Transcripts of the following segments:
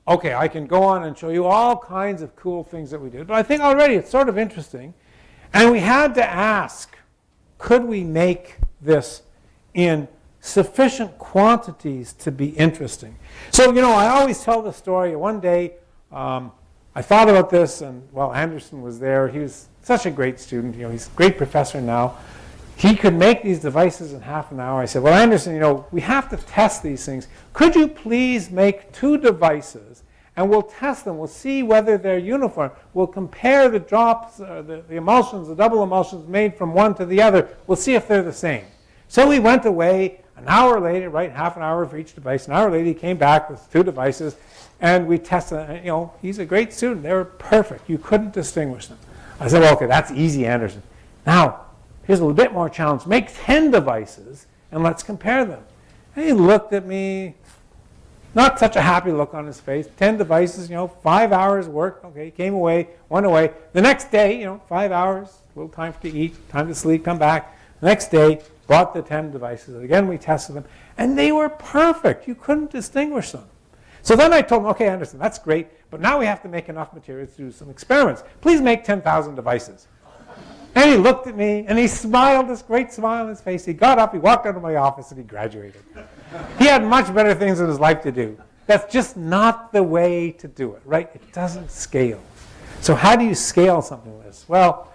Okay, I can go on and show you all kinds of cool things that we did, but I think already it's sort of interesting. And we had to ask, could we make this in sufficient quantities to be interesting? So, I always tell the story. One day, I thought about this, and, well, Anderson was there. He was such a great student. He's a great professor now. He could make these devices in half an hour. I said, well, Anderson, we have to test these things. Could you please make 2 devices, and we'll test them. We'll see whether they're uniform. We'll compare the drops, the emulsions, the double emulsions made from one to the other. We'll see if they're the same. So we went away. An hour later, right, half an hour for each device. An hour later, he came back with 2 devices, and we tested them. He's a great student. They were perfect. You couldn't distinguish them. I said, well, okay, that's easy, Anderson. Now, here's a little bit more challenge. Make 10 devices, and let's compare them. And he looked at me, not such a happy look on his face. 10 devices, 5 hours work. Okay, he came away, went away. The next day, 5 hours, a little time to eat, time to sleep, come back. The next day, brought the 10 devices. Again, we tested them, and they were perfect. You couldn't distinguish them. So then I told him, okay, Anderson, that's great, but now we have to make enough material to do some experiments. Please make 10,000 devices. And he looked at me, and he smiled, this great smile on his face. He got up, he walked out of my office, and he graduated. He had much better things in his life to do. That's just not the way to do it, right? It doesn't scale. So how do you scale something like this? Well,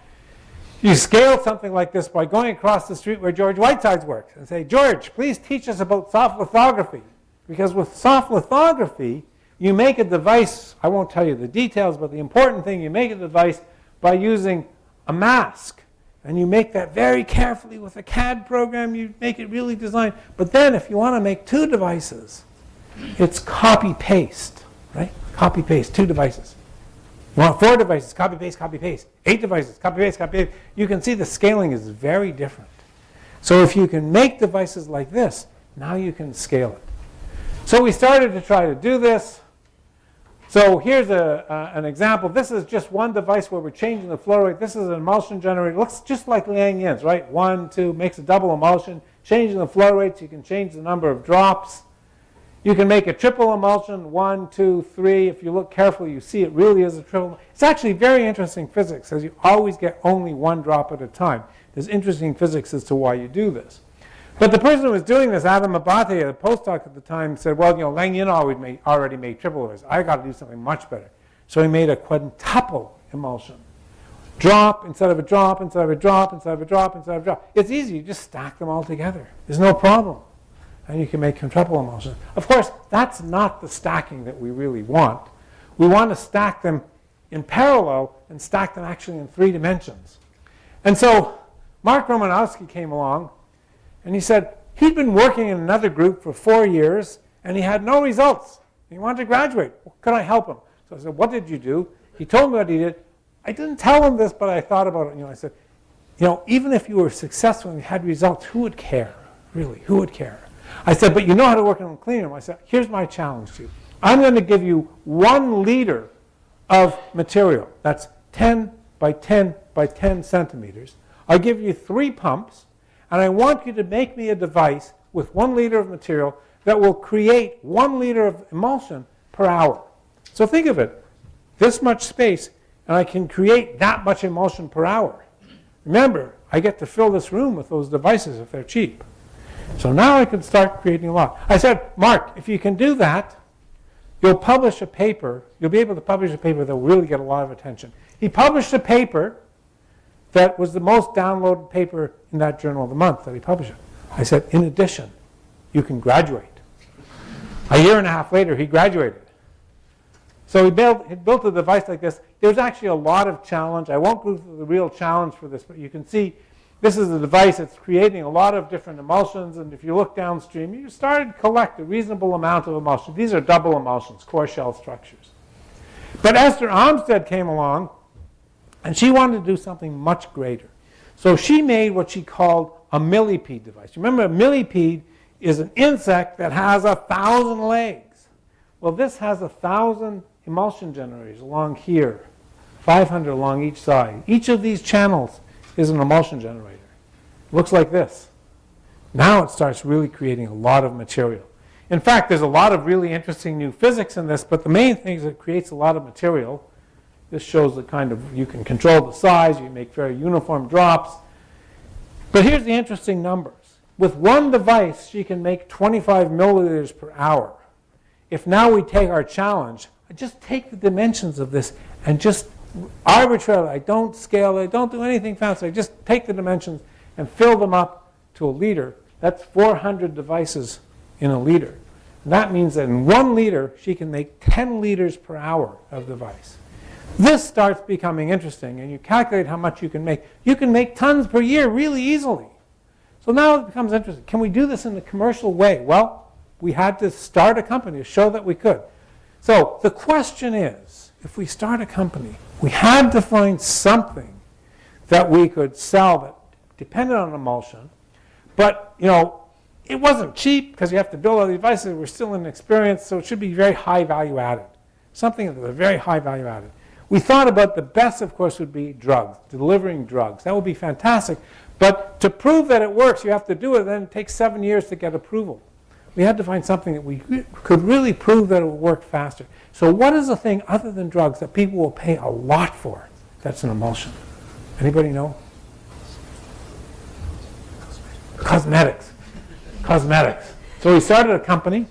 you scale something like this by going across the street where George Whitesides works and say, George, please teach us about soft lithography. Because with soft lithography, you make a device, I won't tell you the details, but the important thing, you make a device by using a mask. And you make that very carefully with a CAD program. You make it really designed. But then if you want to make 2 devices, it's copy-paste, right? Copy-paste, 2 devices. You want 4 devices, copy-paste, copy-paste. 8 devices, copy-paste, copy-paste. You can see the scaling is very different. So if you can make devices like this, now you can scale it. So we started to try to do this. So here's an example. This is just one device where we're changing the flow rate. This is an emulsion generator. It looks just like Liang Yin's, right? 1, 2, makes a double emulsion. Changing the flow rates, you can change the number of drops. You can make a triple emulsion, 1, 2, 3. If you look carefully, you see it really is a triple. It's actually very interesting physics, as you always get only 1 drop at a time. There's interesting physics as to why you do this. But the person who was doing this, Adam Abate, a postdoc at the time, said, well, Liang Yin already made triple emulsions. I got to do something much better. So he made a quintuple emulsion. Drop instead of a drop, instead of a drop, instead of a drop, instead of a drop. It's easy. You just stack them all together. There's no problem. And you can make quintuple emulsions. Of course, that's not the stacking that we really want. We want to stack them in parallel and stack them actually in 3 dimensions. And so Mark Romanovski came along, and he said he'd been working in another group for 4 years, and he had no results. He wanted to graduate. Well, could I help him? So I said, what did you do? He told me what he did. I didn't tell him this, but I thought about it. I said, even if you were successful and you had results, who would care? Really, who would care? I said, but you know how to work in a clean room. I said, here's my challenge to you. I'm going to give you 1 liter of material. That's 10 by 10 by 10 centimeters. I'll give you 3 pumps, and I want you to make me a device with 1 liter of material that will create 1 liter of emulsion per hour. So think of it. This much space, and I can create that much emulsion per hour. Remember, I get to fill this room with those devices if they're cheap. So now I can start creating a lot. I said, Mark, if you can do that, you'll publish a paper. You'll be able to publish a paper that will really get a lot of attention. He published a paper that was the most downloaded paper in that journal of the month that he published it. I said, in addition, you can graduate. A year and a half later, he graduated. So he built a device like this. There's actually a lot of challenge. I won't go through the real challenge for this, but you can see this is a device that's creating a lot of different emulsions, and if you look downstream, you started to collect a reasonable amount of emulsion. These are double emulsions, core shell structures. But Esther Armstead came along, and she wanted to do something much greater. So she made what she called a millipede device. Remember, a millipede is an insect that has 1,000 legs. Well, this has 1,000 emulsion generators along here, 500 along each side. Each of these channels is an emulsion generator. It looks like this. Now it starts really creating a lot of material. In fact, there's a lot of really interesting new physics in this, but the main thing is it creates a lot of material. This shows the kind of, you can control the size, you make very uniform drops. But here's the interesting numbers. With one device, she can make 25 milliliters per hour. If now we take our challenge, I just take the dimensions of this and just arbitrarily, I don't scale it, I don't do anything fancy, I just take the dimensions and fill them up to a liter. That's 400 devices in a liter. And that means that in 1 liter, she can make 10 liters per hour of device. This starts becoming interesting, and you calculate how much you can make. You can make tons per year really easily. So now it becomes interesting. Can we do this in a commercial way? Well, we had to start a company to show that we could. So the question is, if we start a company, we had to find something that we could sell that depended on emulsion, but it wasn't cheap because you have to build all these devices. We're still inexperienced, so it should be very high value added. Something that was very high value added. We thought about the best, of course, would be drugs, delivering drugs. That would be fantastic. But to prove that it works, you have to do it, then it takes 7 years to get approval. We had to find something that we could really prove that it would work faster. So what is a thing other than drugs that people will pay a lot for that's an emulsion? Anybody know? Cosmetics. Cosmetics. So we started a company.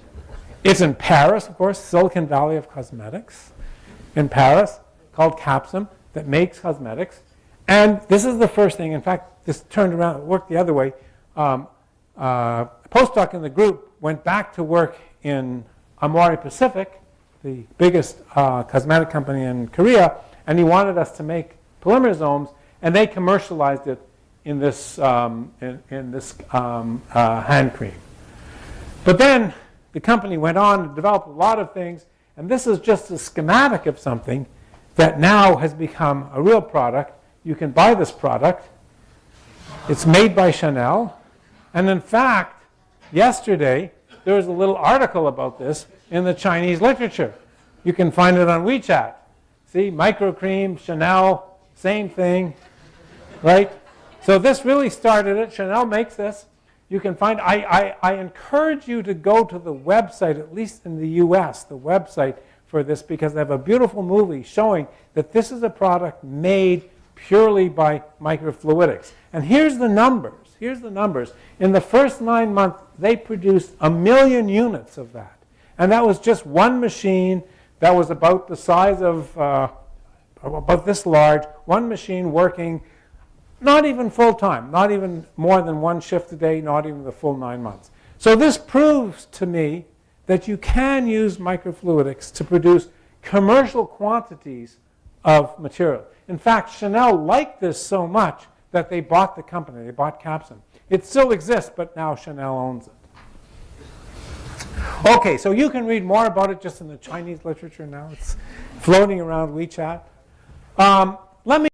It's in Paris, of course, Silicon Valley of cosmetics. In Paris, called Capsule, that makes cosmetics. And this is the first thing. In fact, this turned around, it worked the other way. A postdoc in the group went back to work in Amori Pacific, the biggest cosmetic company in Korea, and he wanted us to make polymerisomes, and they commercialized it in this, hand cream. But then the company went on to develop a lot of things, and this is just a schematic of something that now has become a real product. You can buy this product. It's made by Chanel. And in fact, yesterday, there was a little article about this in the Chinese literature. You can find it on WeChat. See, microcream, Chanel, same thing, right? So this really started it. Chanel makes this. You can find, I encourage you to go to the website, at least in the US, the website for this, because they have a beautiful movie showing that this is a product made purely by microfluidics. And here's the numbers. Here's the numbers. In the first 9 months, they produced 1 million units of that. And that was just one machine that was about the size of, about this large, one machine working not even full-time, not even more than 1 shift a day, not even the full 9 months. So this proves to me that you can use microfluidics to produce commercial quantities of material. In fact, Chanel liked this so much that they bought the company. They bought Capsule. It still exists, but now Chanel owns it. Okay, so you can read more about it just in the Chinese literature now. It's floating around WeChat. Let me